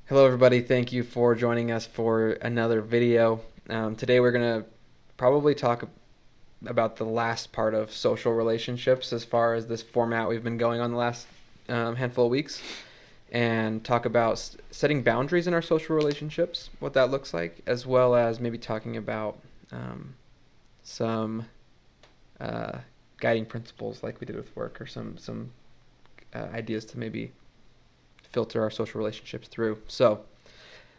Hello, everybody. Thank you for joining us for another video. Today, we're going to probably talk about the last part of social relationships as far as this format we've been going on the last handful of weeks, and talk about setting boundaries in our social relationships, what that looks like, as well as maybe talking about some guiding principles like we did with work, or some ideas to maybe filter our social relationships through. So,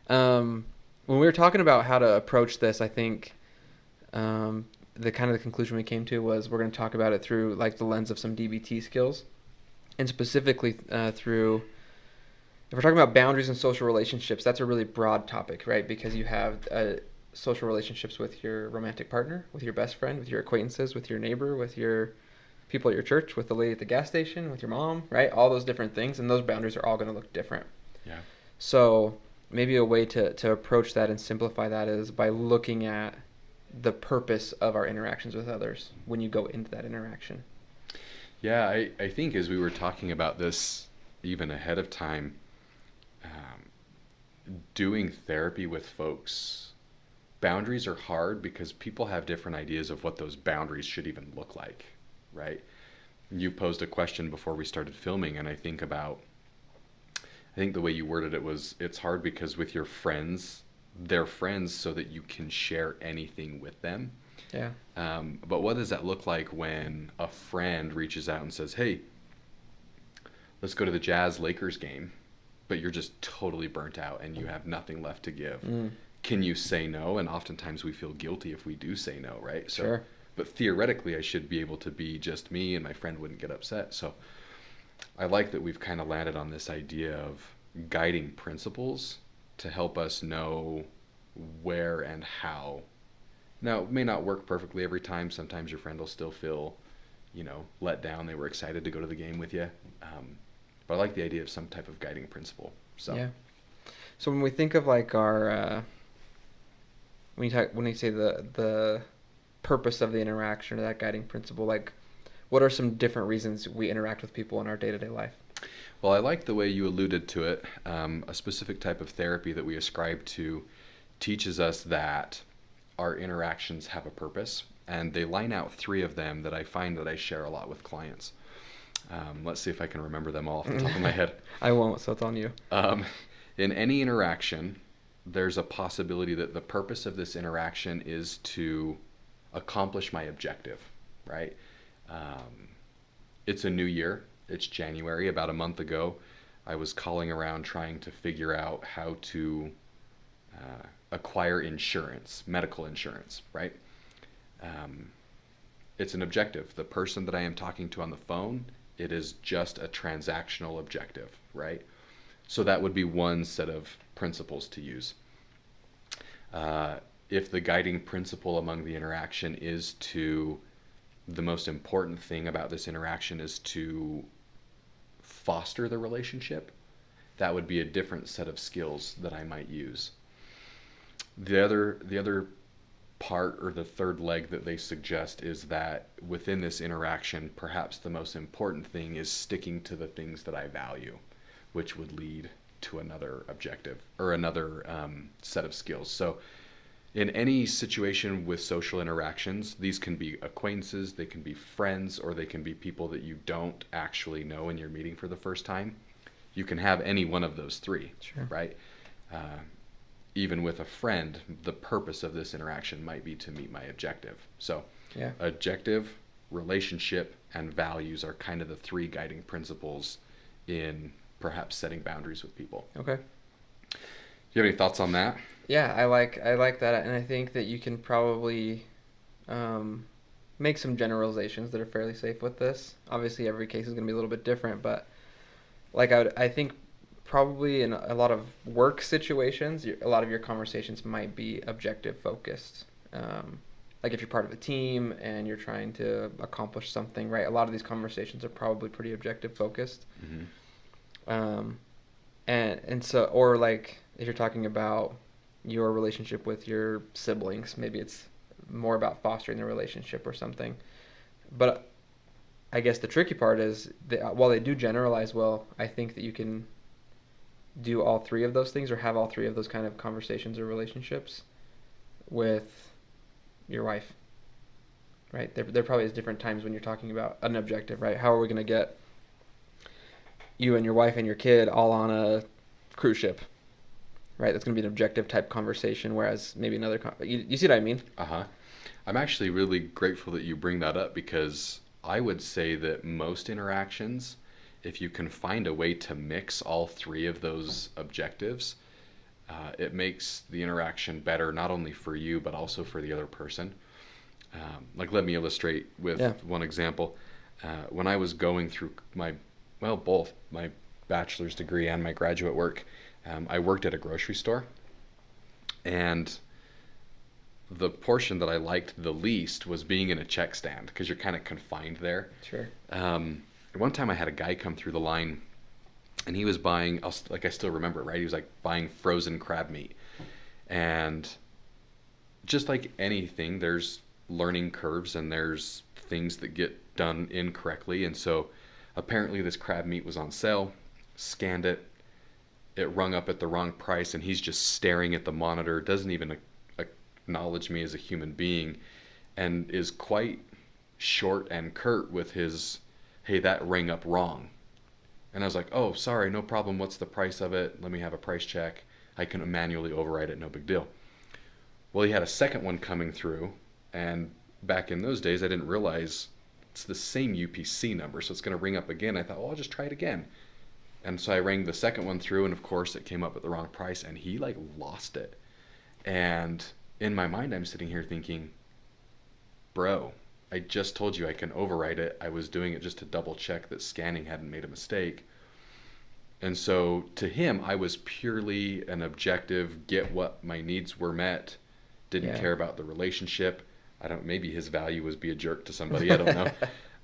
when we were talking about how to approach this, I think the conclusion we came to was we're going to talk about it through like the lens of some DBT skills, and specifically through, if we're talking about boundaries in social relationships, that's a really broad topic, right? Because you have social relationships with your romantic partner, with your best friend, with your acquaintances, with your neighbor, with your people at your church, with the lady at the gas station, with your mom, right? All those different things, and those boundaries are all going to look different. Yeah. So maybe a way to approach that and simplify that is by looking at the purpose of our interactions with others when you go into that interaction. Yeah, I think as we were talking about this even ahead of time, doing therapy with folks, boundaries are hard because people have different ideas of what those boundaries should even look like, right? You posed a question before we started filming, and I think the way you worded it was, it's hard because with your friends, they're friends so that you can share anything with them. Yeah. But what does that look like when a friend reaches out and says, hey, let's go to the Jazz-Lakers game, but you're just totally burnt out and you have nothing left to give? Can you say no? And oftentimes we feel guilty if we do say no, right? So, Sure. but theoretically, I should be able to be just me and my friend wouldn't get upset. So I like that we've kind of landed on this idea of guiding principles to help us know where and how. Now, it may not work perfectly every time. Sometimes your friend will still feel, let down. They were excited to go to the game with you. But I like the idea of some type of guiding principle. So Yeah. So when we think of like our when you say the purpose of the interaction or that guiding principle, like what are some different reasons we interact with people in our day-to-day life? Well, I like the way you alluded to it. A specific type of therapy that we ascribe to teaches us that our interactions have a purpose, and they line out three of them that I find that I share a lot with clients. Let's see if I can remember them all off the top of my head. I won't, so it's on you. In any interaction, there's a possibility that the purpose of this interaction is to accomplish my objective, right? It's a new year. It's January. About a month ago, I was calling around trying to figure out how to acquire insurance, medical insurance, right? It's an objective. The person that I am talking to on the phone, it is just a transactional objective, right? So that would be one set of principles to use. If the guiding principle among the interaction is the most important thing about this interaction is to foster the relationship, that would be a different set of skills that I might use. The other part, or the third leg that they suggest, is that within this interaction, perhaps the most important thing is sticking to the things that I value, which would lead to another objective or another set of skills. So in any situation with social interactions, these can be acquaintances, they can be friends, or they can be people that you don't actually know and you're meeting for the first time. You can have any one of those three, Sure. right? Even with a friend, the purpose of this interaction might be to meet my objective. So Yeah. objective, relationship, and values are kind of the three guiding principles in perhaps setting boundaries with people. Okay. Do you have any thoughts on that? Yeah, I like that, and I think that you can probably make some generalizations that are fairly safe with this. Obviously, every case is going to be a little bit different, but like I think probably in a lot of work situations, a lot of your conversations might be objective focused. Like if you're part of a team and you're trying to accomplish something, right? A lot of these conversations are probably pretty objective focused. Mm-hmm. And so, or like if you're talking about your relationship with your siblings, maybe it's more about fostering the relationship or something. But I guess the tricky part is that while they do generalize well, I think that you can do all three of those things or have all three of those kind of conversations or relationships with your wife, right? There probably is different times when you're talking about an objective, right? How are we going to get you and your wife and your kid all on a cruise ship, right? That's going to be an objective type conversation, whereas maybe you see what I mean? Uh-huh. I'm actually really grateful that you bring that up, because I would say that most interactions, if you can find a way to mix all three of those objectives, it makes the interaction better, not only for you, but also for the other person. Like, let me illustrate with one example. When I was going through both my bachelor's degree and my graduate work, I worked at a grocery store, and the portion that I liked the least was being in a check stand, because you're kind of confined there. Sure. One time I had a guy come through the line, and he was buying, I still remember it, right? He was like buying frozen crab meat. And just like anything, there's learning curves and there's things that get done incorrectly. And so apparently this crab meat was on sale, scanned it, it rung up at the wrong price, and he's just staring at the monitor, doesn't even acknowledge me as a human being, and is quite short and curt with his, "Hey, that rang up wrong." And I was like, "Oh, sorry, no problem. What's the price of it? Let me have a price check. I can manually override it, no big deal." Well, he had a second one coming through, and back in those days, I didn't realize it's the same UPC number, so it's going to ring up again. I thought, "Well, I'll just try it again." And so I rang the second one through, and of course it came up at the wrong price, and he like lost it. And in my mind, I'm sitting here thinking, "Bro, I just told you I can override it. I was doing it just to double check that scanning hadn't made a mistake." And so to him, I was purely an objective, get what my needs were met, didn't care about the relationship. Maybe his value was be a jerk to somebody, I don't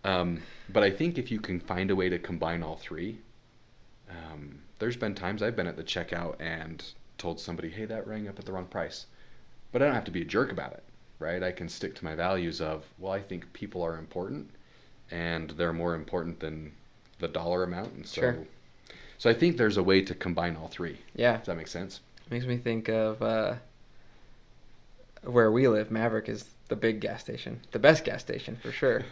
know. But I think if you can find a way to combine all three, there's been times I've been at the checkout and told somebody, "Hey, that rang up at the wrong price." But I don't have to be a jerk about it, right? I can stick to my values of, well, I think people are important, and they're more important than the dollar amount. And so, Sure. So I think there's a way to combine all three. Yeah. Does that make sense? Makes me think of where we live. Maverick is the big gas station, the best gas station for sure.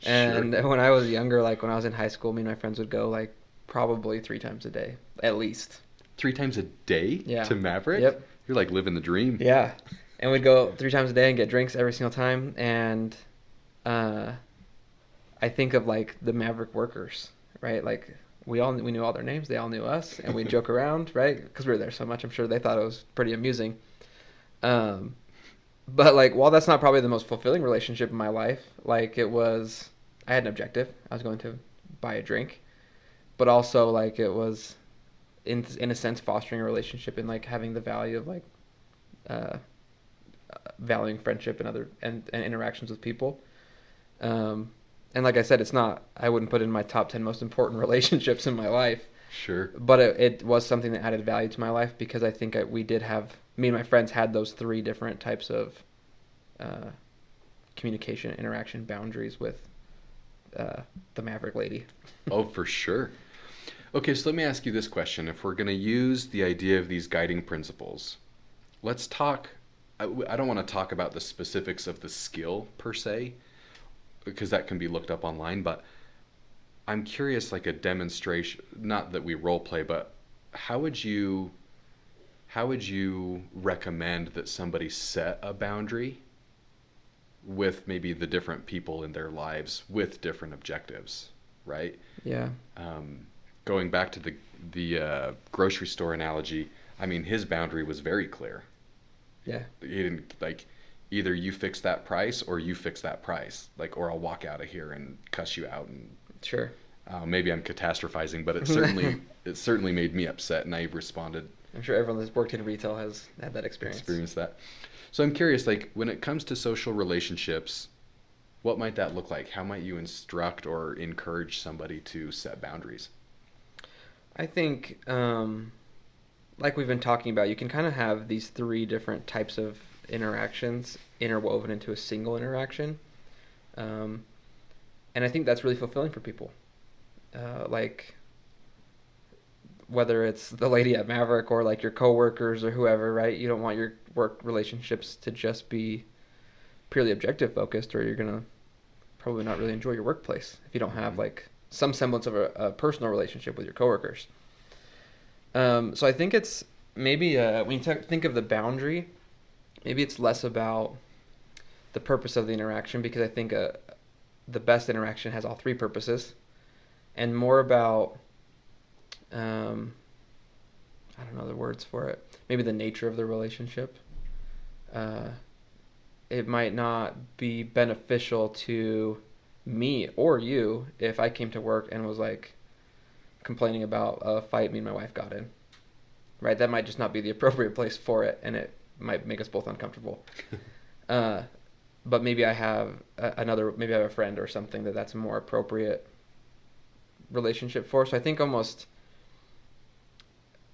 And when I was younger, like when I was in high school, me and my friends would go like probably 3 times a day, at least. 3 times a day? Yeah. To Maverick? Yep. You're like living the dream. Yeah. And we'd go 3 times a day and get drinks every single time. And I think of like the Maverick workers, right? Like we knew all their names. They all knew us, and we'd joke around, right? Because we were there so much. I'm sure they thought it was pretty amusing. But like, while that's not probably the most fulfilling relationship in my life, like I had an objective. I was going to buy a drink, but also like it was in a sense fostering a relationship and like having the value of like valuing friendship and other and interactions with people. And like I said, I wouldn't put it in my top 10 most important relationships in my life. Sure. But it was something that added value to my life, because I think me and my friends had those 3 different types of communication, interaction, boundaries with the Maverick lady. Oh, for sure. Okay, so let me ask you this question. If we're going to use the idea of these guiding principles, let's talk. I don't want to talk about the specifics of the skill per se, because that can be looked up online, but I'm curious, like a demonstration, not that we role play, but how would you recommend that somebody set a boundary with maybe the different people in their lives with different objectives, right? Yeah. Going back to the grocery store analogy, I mean, his boundary was very clear. Yeah. He didn't like, either you fix that price or you fix that price, like, or I'll walk out of here and cuss you out. And Sure. maybe I'm catastrophizing, but it certainly made me upset, and I responded. I'm sure everyone that's worked in retail has had that experience. Experienced that. So I'm curious, like, when it comes to social relationships, what might that look like? How might you instruct or encourage somebody to set boundaries? I think, like we've been talking about, you can kind of have these 3 different types of interactions interwoven into a single interaction. And I think that's really fulfilling for people. Like whether it's the lady at Maverick or like your coworkers or whoever, right? You don't want your work relationships to just be purely objective focused, or you're gonna probably not really enjoy your workplace if you don't have Mm-hmm. like some semblance of a personal relationship with your coworkers. So I think it's maybe when you think of the boundary, maybe it's less about the purpose of the interaction, because I think the best interaction has all three purposes, and more about um, I don't know the words for it. Maybe the nature of the relationship. Uh, it might not be beneficial to me or you if I came to work and was like complaining about a fight me and my wife got in. Right? That might just not be the appropriate place for it, and it might make us both uncomfortable. Uh, but maybe I have maybe I have a friend or something that's a more appropriate relationship for. So I think almost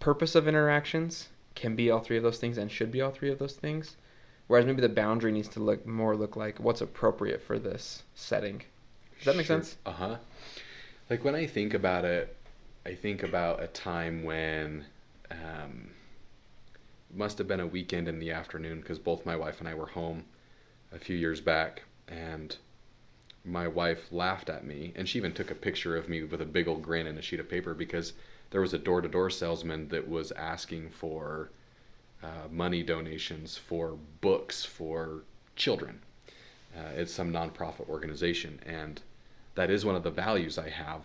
purpose of interactions can be all three of those things and should be all three of those things. Whereas maybe the boundary needs to look like what's appropriate for this setting. Does that make Sure. sense? Uh-huh. Like when I think about it, I think about a time when must have been a weekend in the afternoon because both my wife and I were home a few years back, and my wife laughed at me, and she even took a picture of me with a big old grin and a sheet of paper because there was a door-to-door salesman that was asking for money donations for books for children. It's some nonprofit organization, and that is one of the values I have.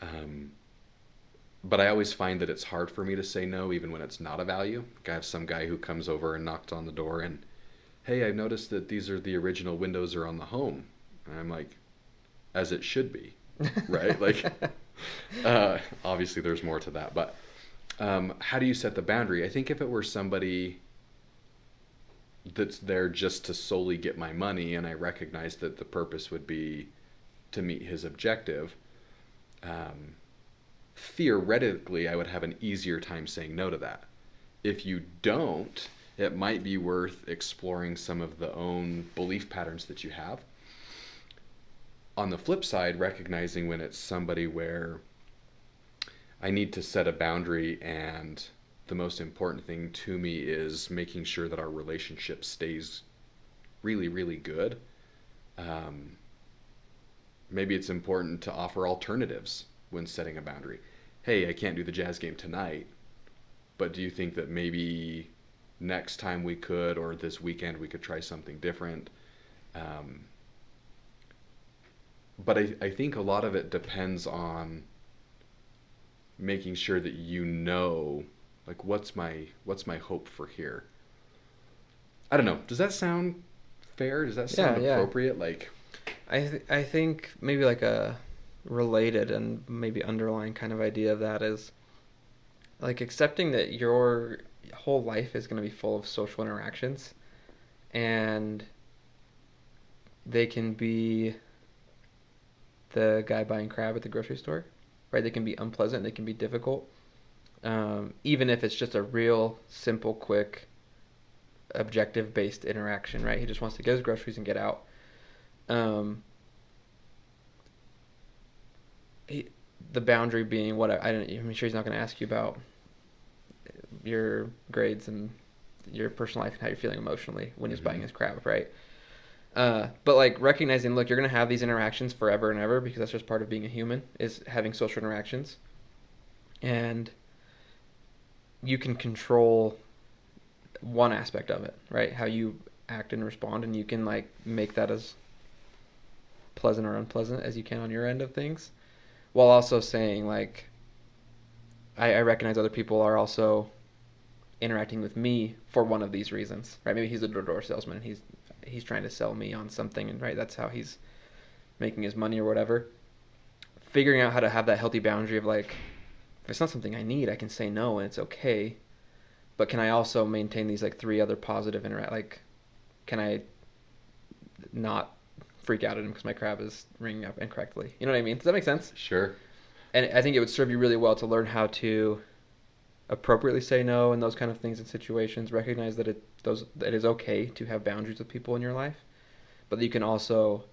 Um, but I always find that it's hard for me to say no, even when it's not a value. Like I have some guy who comes over and knocked on the door, and hey, I've noticed that these are the original windows are on the home. And I'm like, as it should be, right? Like, obviously there's more to that, but how do you set the boundary? I think if it were somebody that's there just to solely get my money, and I recognize that the purpose would be to meet his objective, um, theoretically, I would have an easier time saying no to that. If you don't, it might be worth exploring some of the own belief patterns that you have. On the flip side, recognizing when it's somebody where I need to set a boundary, and the most important thing to me is making sure that our relationship stays really, really good. Um, Maybe it's important to offer alternatives when setting a boundary. Hey, I can't do the jazz game tonight, but do you think that maybe next time we could, or this weekend we could try something different? Um, but I think a lot of it depends on making sure that you know, like, what's my hope for here. I don't know. Does that sound fair? Does that sound Yeah, yeah. appropriate? Like, I think maybe like a related and maybe underlying kind of idea of that is like accepting that your whole life is going to be full of social interactions, and they can be the guy buying crab at the grocery store, right? They can be unpleasant, they can be difficult, even if it's just a real simple, quick, objective based interaction, right? He just wants to get his groceries and get out. Um, he, the boundary being what I don't. I'm sure he's not going to ask you about your grades and your personal life and how you're feeling emotionally when he's buying mm-hmm, his crab, right? But like recognizing, look, you're gonna have these interactions forever and ever because that's just part of being a human is having social interactions, and you can control one aspect of it, right? How you act and respond, and you can like make that as pleasant or unpleasant as you can on your end of things, while also saying like, I recognize other people are also interacting with me for one of these reasons, right? Maybe he's a door-to-door salesman and he's trying to sell me on something, and right, that's how he's making his money or whatever. Figuring out how to have that healthy boundary of like, if it's not something I need, I can say no and it's okay. But can I also maintain these like three other positive interact? Like, can I not freak out at him because my crab is ringing up incorrectly? You know what I mean? Does that make sense? sure. And I think it would serve you really well to learn how to appropriately say no and those kind of things in situations. Recognize that it is okay to have boundaries with people in your life, but you can also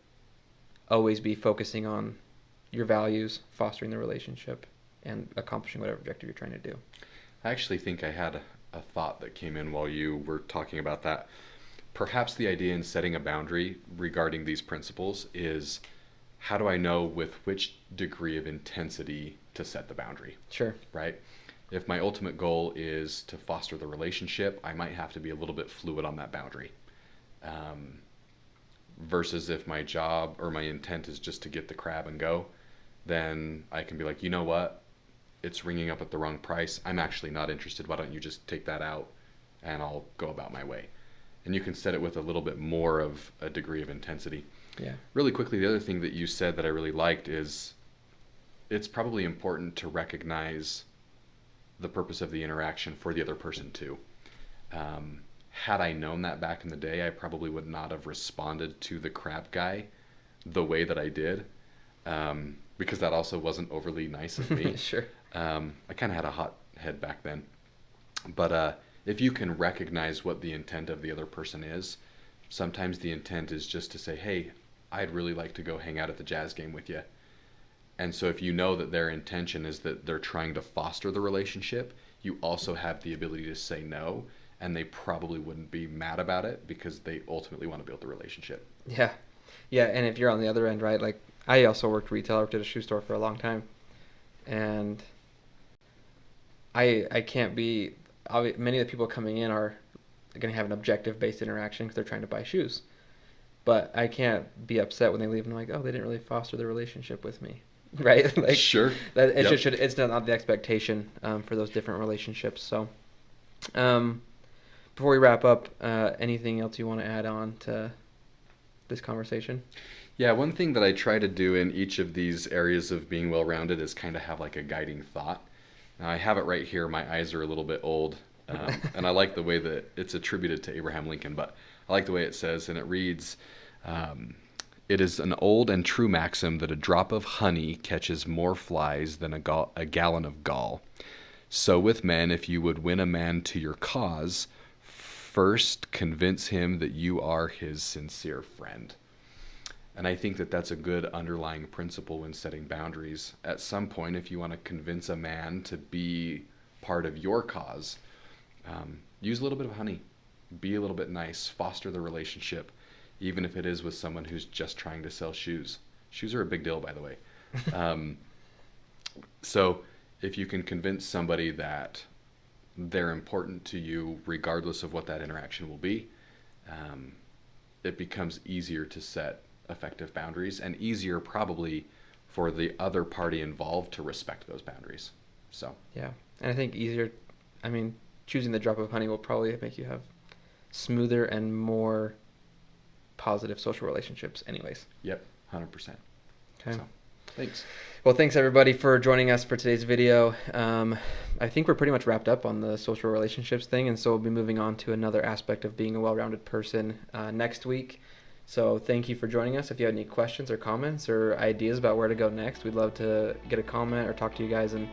always be focusing on your values, fostering the relationship. and accomplishing whatever objective you're trying to do. I actually think I had a thought that came in while you were talking about that. Perhaps the idea in setting a boundary regarding these principles is, how do I know with which degree of intensity to set the boundary? Sure. Right? If my ultimate goal is to foster the relationship, I might have to be a little bit fluid on that boundary. Versus if my job or my intent is just to get the crab and go, then I can be like, you know what? It's ringing up at the wrong price. I'm actually not interested. Why don't you just take that out and I'll go about my way? And you can set it with a little bit more of a degree of intensity. Yeah. Really quickly, the other thing that you said that I really liked is it's probably important to recognize the purpose of the interaction for the other person too. Had I known that back in the day, I probably would not have responded to the crab guy the way that I did, because that also wasn't overly nice of me. Sure. I kind of had a hot head back then. But if you can recognize what the intent of the other person is, sometimes the intent is just to say, hey, I'd really like to go hang out at the jazz game with you. And so if you know that their intention is that they're trying to foster the relationship, you also have the ability to say no, and they probably wouldn't be mad about it because they ultimately want to build the relationship. Yeah. Yeah, and if you're on the other end, right, like I also worked retail. I worked at a shoe store for a long time. And I can't be, many of the people coming in are going to have an objective-based interaction because they're trying to buy shoes. But I can't be upset when they leave and I'm like, oh, they didn't really foster the relationship with me. Right? Like, sure. That it Yep. should, it's not the expectation for those different relationships. So before we wrap up, anything else you want to add on to this conversation? Yeah, one thing that I try to do in each of these areas of being well-rounded is kind of have like a guiding thought. Now, I have it right here. My eyes are a little bit old, and I like the way that it's attributed to Abraham Lincoln, but I like the way it says, and it reads, it is an old and true maxim that a drop of honey catches more flies than a gallon of gall. So with men, if you would win a man to your cause, first convince him that you are his sincere friend. And I think that that's a good underlying principle when setting boundaries. At some point, if you want to convince a man to be part of your cause, use a little bit of honey. Be a little bit nice. Foster the relationship, even if it is with someone who's just trying to sell shoes. Shoes are a big deal, by the way. So if you can convince somebody that they're important to you, regardless of what that interaction will be, it becomes easier to set effective boundaries, and easier probably for the other party involved to respect those boundaries. So yeah, and I think choosing the drop of honey will probably make you have smoother and more positive social relationships anyways. Yep, 100%. Okay. So, thanks. Well, thanks everybody for joining us for today's video. I think we're pretty much wrapped up on the social relationships thing, and so we'll be moving on to another aspect of being a well-rounded person next week. So thank you for joining us. If you have any questions or comments or ideas about where to go next, we'd love to get a comment or talk to you guys. And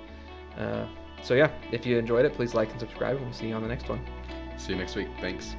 so yeah, if you enjoyed it, please like and subscribe, and we'll see you on the next one. See you next week. Thanks.